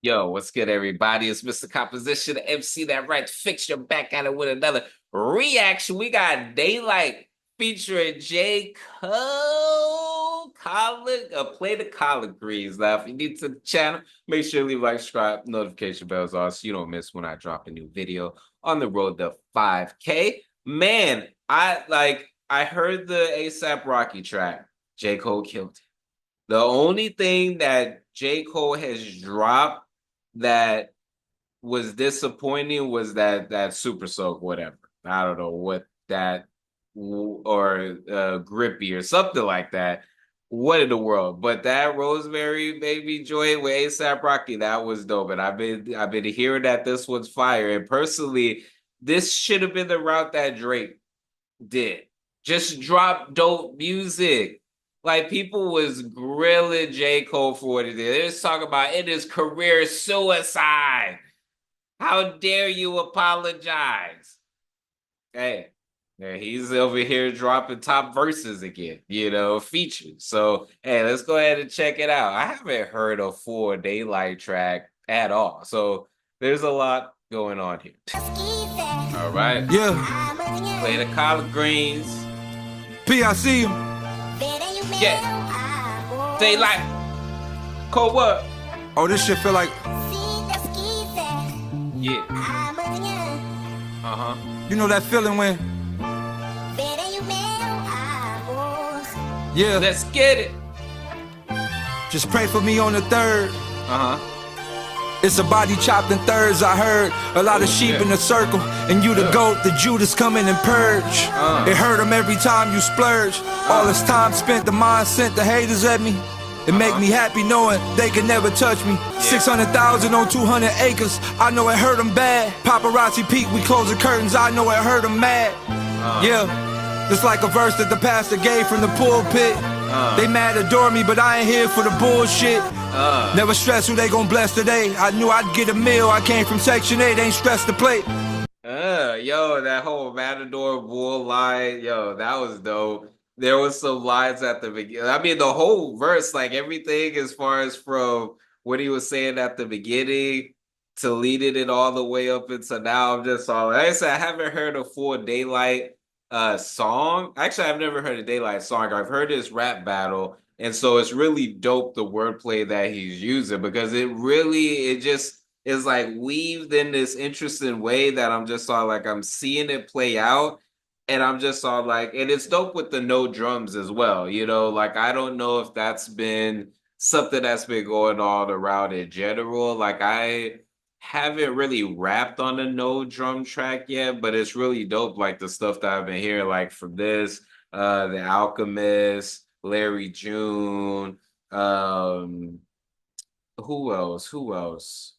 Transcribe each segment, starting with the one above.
Yo, what's good, everybody? It's Mr. Composition, the MC that right fixture back at it with another reaction. We got Daylyt featuring J. Cole. Play the collard greens. Now, if you're new to the channel, make sure you leave a like, subscribe, notification bells on so you don't miss when I drop a new video on the road to 5K. Man, I heard the ASAP Rocky track. J. Cole killed it. The only thing that J. Cole has dropped that was disappointing was that Super Soak, whatever. I don't know what that or Grippy or something like that. What in the world? But that Rosemary Baby Joy with ASAP Rocky, that was dope. And I've been hearing that this one's fire. And personally, this should have been the route that Drake did. Just drop dope music. Like people was grilling J. Cole for what he did. They was talking about it is career suicide. How dare you apologize? Hey, yeah, he's over here dropping top verses again, features. So hey, let's go ahead and check it out. I haven't heard a full Daylyt track at all. So there's a lot going on here. All right. Yeah. Play the collard greens. P, I see him. Yeah. Daylyt. Cole what? Oh, this shit feel like. Yeah. Uh-huh. You know that feeling when. Yeah. Let's get it. Just pray for me on the third. Uh-huh. It's a body chopped in thirds, I heard. A lot of sheep in a circle. And you the goat, the Judas coming and purge. It hurt them every time you splurge. All this time spent, the mind sent the haters at me. It make me happy knowing they can never touch me. 600,000 on 200 acres. I know it hurt them bad. Paparazzi peek, we close the curtains. I know it hurt them mad. Yeah, it's like a verse that the pastor gave from the pulpit. They mad adore me, but I ain't here for the bullshit. Never stress who they gon' bless today. I knew I'd get a meal. I came from Section 8, ain't stressed the plate. Yo, that whole Matador Bull line, yo, that was dope. There was some lines at the beginning. I mean, the whole verse, like everything as far as from what he was saying at the beginning to leading it all the way up into now. I'm just all, like I said, I haven't heard a full Daylyt song. Actually, I've never heard a Daylyt song. I've heard his rap battle. And so it's really dope the wordplay that he's using because it just is like weaved in this interesting way that I'm just all like, I'm seeing it play out. And I'm just all like, and it's dope with the no drums as well. Like I don't know if that's been something that's been going on around in general. Like I haven't really rapped on a no drum track yet, but it's really dope. Like the stuff that I've been hearing, like from this, The Alchemist, Larry June, who else? Who else?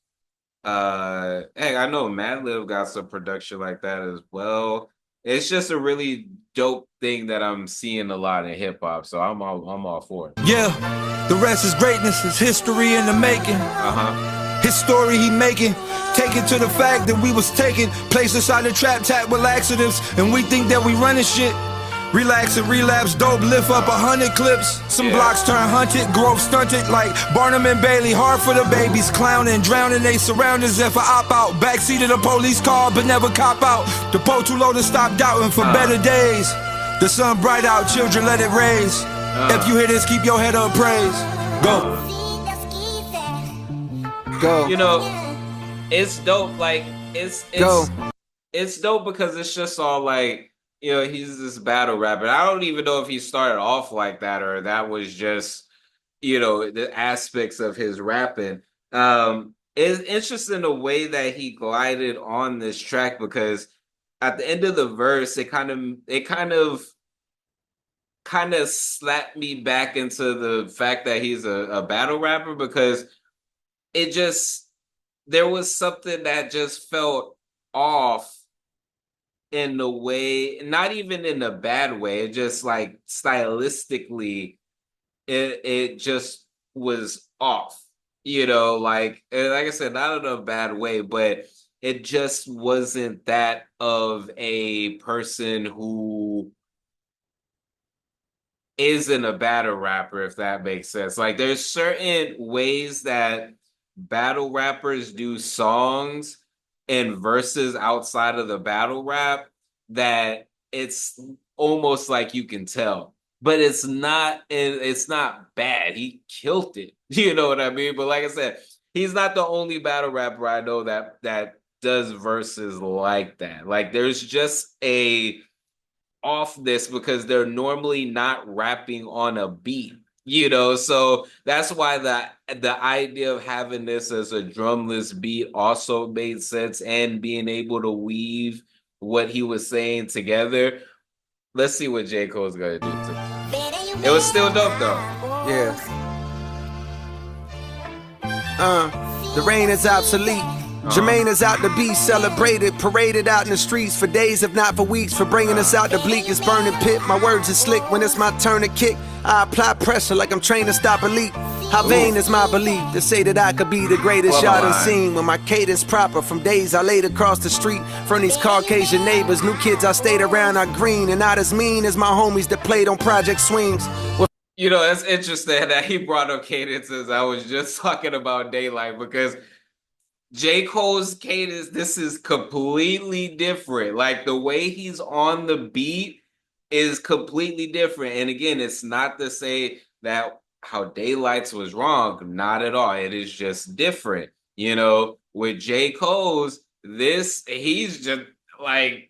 Hey, I know Madlib got some production like that as well. It's just a really dope thing that I'm seeing a lot in hip hop, so I'm all for it. Yeah, the rest is greatness, it's history in the making. His story he making, taken to the fact that we was taking place inside the trap tap with laxatives, and we think that we running shit. Relax and relapse, dope, lift up 100 clips. Some blocks turn hunted, growth stunted like Barnum and Bailey. Hard for the babies, clowning, drowning they surroundings. If I op out, backseat of the police car, but never cop out. The pole too low to stop doubting for better days. The sun bright out, children let it raise. If you hear this, keep your head up, praise. Go. Go. It's dope. Like it's dope because it's just all like. He's this battle rapper. I don't even know if he started off like that or that was just, the aspects of his rapping. It's interesting the way that he glided on this track because at the end of the verse, it kind of slapped me back into the fact that he's a battle rapper because there was something that just felt off in the way, not even in a bad way, it just like stylistically, it just was off, like I said, not in a bad way, but it just wasn't that of a person who isn't a battle rapper, if that makes sense. Like there's certain ways that battle rappers do songs and verses outside of the battle rap that it's almost like you can tell. But it's not bad. He killed it. You know what I mean? But like I said, he's not the only battle rapper I know that does verses like that. Like there's just a off this because they're normally not rapping on a beat, so that's why the idea of having this as a drumless beat also made sense, and being able to weave what he was saying together. Let's see what J. Cole's gonna do it was still dope though. Yeah. The rain is obsolete. Jermaine is out to be celebrated, paraded out in the streets for days, if not for weeks, for bringing us out the bleakest burning pit. My words are slick when it's my turn to kick. I apply pressure like I'm trained to stop a leak. How vain is my belief to say that I could be the greatest y'all done seen, when my cadence proper from days I laid across the street from these Caucasian neighbors. New kids I stayed around are green and not as mean as my homies that played on Project Swings. It's interesting that he brought up cadences. I was just talking about Daylyt because J. Cole's cadence, this is completely different. Like the way he's on the beat is completely different. And again, it's not to say that how Daylyt's was wrong. Not at all. It is just different. With J. Cole's, he's just like,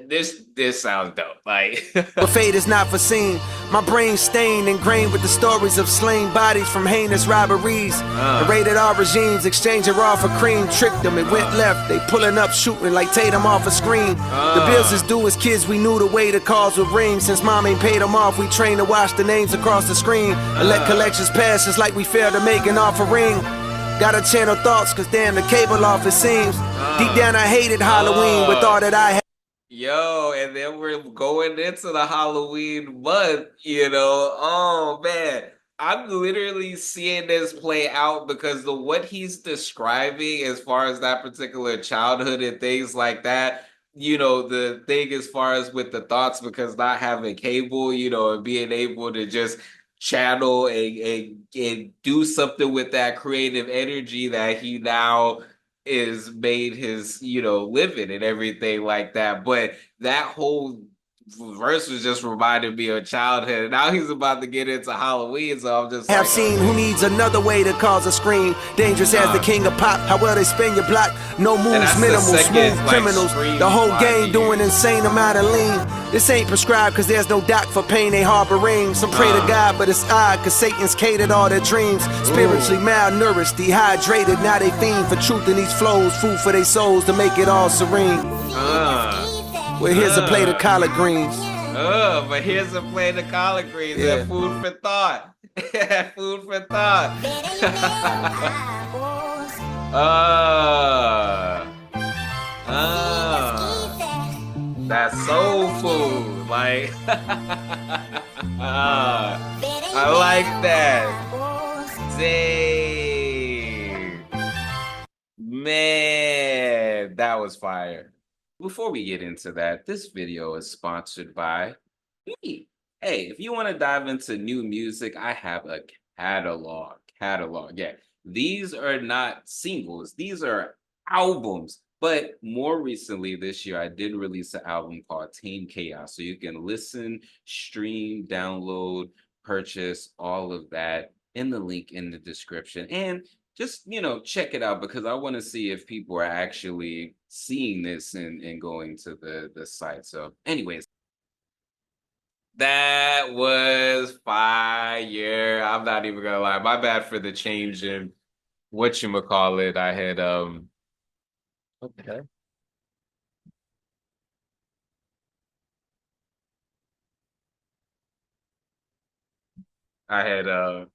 this sounds dope. Like, but fate is not foreseen. My brain stained, ingrained with the stories of slain bodies from heinous robberies. And rated R regimes, exchanging raw for cream. Tricked them, it went left. They pulling up, shooting like Tatum off a screen. The bills is due as kids, we knew the way the calls would ring. Since mom ain't paid them off, we trained to watch the names across the screen and let collections pass just like we failed to make an offering. Gotta channel thoughts, cause damn, the cable off it seems. Deep down I hated Halloween with all that I had. Yo, and then we're going into the Halloween month, Oh man, I'm literally seeing this play out because what he's describing as far as that particular childhood and things like that, the thing as far as with the thoughts, because not having cable, and being able to just channel and do something with that creative energy that he now is made his living and everything like that. But that whole verse was just reminding me of childhood, and now he's about to get into Halloween, so I'm just have seen who needs another way to cause a scream. Dangerous as the king of pop. How well they spin your block. No moves, minimal, smooth criminals. The whole game doing insane amount of lean. This ain't prescribed cause there's no doc for pain they harboring. Some pray to God, but it's odd cause Satan's catered all their dreams. Spiritually malnourished, dehydrated. Now they fiend for truth in these flows. Food for their souls to make it all serene. Well, here's a plate of collard greens. But here's a plate of collard greens. Yeah. Food for thought. Food for thought. That's soul food. Like, I like that. Dang. Man, that was fire. Before we get into that, this video is sponsored by me. Hey, if you want to dive into new music, I have a catalog. Yeah, these are not singles. These are albums. But more recently this year, I did release an album called Tame Chaos. So you can listen, stream, download, purchase, all of that in the link in the description. And just, check it out because I want to see if people are actually seeing this and going to the site. So anyways, that was fire. I'm not even gonna lie. My bad for the change in whatchamacallit. I had okay. I had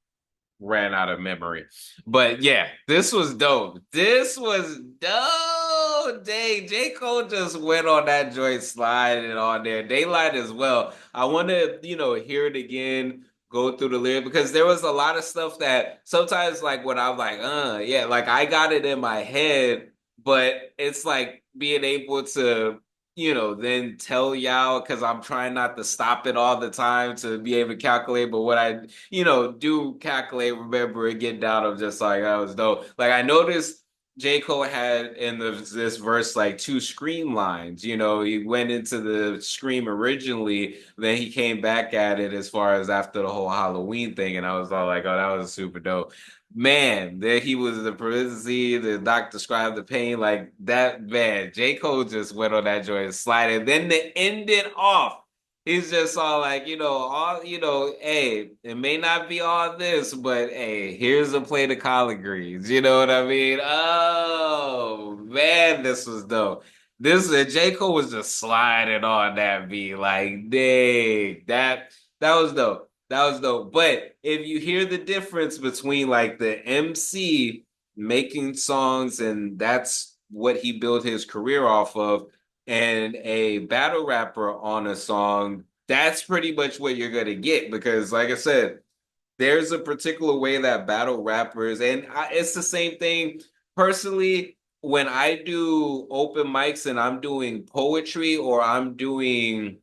ran out of memory. But yeah, this was dope. This was dope. Dang, J. Cole just went on that joint sliding on there. Daylyt as well. I want to, hear it again, go through the lyric because there was a lot of stuff that sometimes like when I'm like, yeah, like I got it in my head, but it's like being able to then tell y'all because I'm trying not to stop it all the time to be able to calculate. But what I, do calculate, remember it, get down. I'm just like, that was dope. Like I noticed J. Cole had in this verse like two scream lines. He went into the scream originally, then he came back at it as far as after the whole Halloween thing, and I was all like, oh, that was super dope. Man, there he was, the parenthesis, the doc described the pain like that. Man, J. Cole just went on that joint and slided. Then to end it off, he's just all like, hey, it may not be all this, but hey, here's a plate of collard greens. You know what I mean? Oh man, this was dope. J. Cole was just sliding on that beat, like, dang, that was dope. That was dope. But if you hear the difference between like the MC making songs and that's what he built his career off of, and a battle rapper on a song, that's pretty much what you're going to get. Because, like I said, there's a particular way that battle rappers, and it's the same thing personally. When I do open mics and I'm doing poetry or I'm doing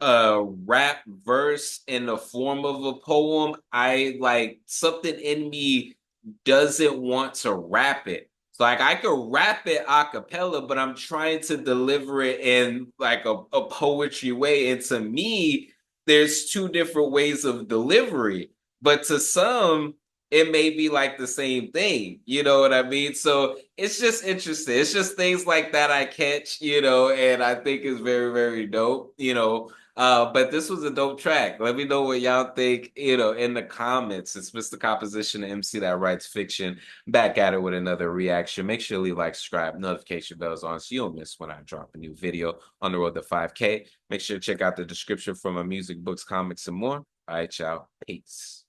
a rap verse in the form of a poem, I like something in me doesn't want to rap it. So like I could rap it a cappella, but I'm trying to deliver it in like a poetry way. And to me, there's two different ways of delivery, but to some, it may be like the same thing. You know what I mean? So it's just interesting. It's just things like that I catch, and I think is very, very dope. But this was a dope track. Let me know what y'all think, in the comments. It's Mr. Composition, the MC that writes fiction. Back at it with another reaction. Make sure you like, subscribe, notification bells on so you don't miss when I drop a new video on the road to 5K. Make sure to check out the description for my music, books, comics, and more. All right, y'all. Peace.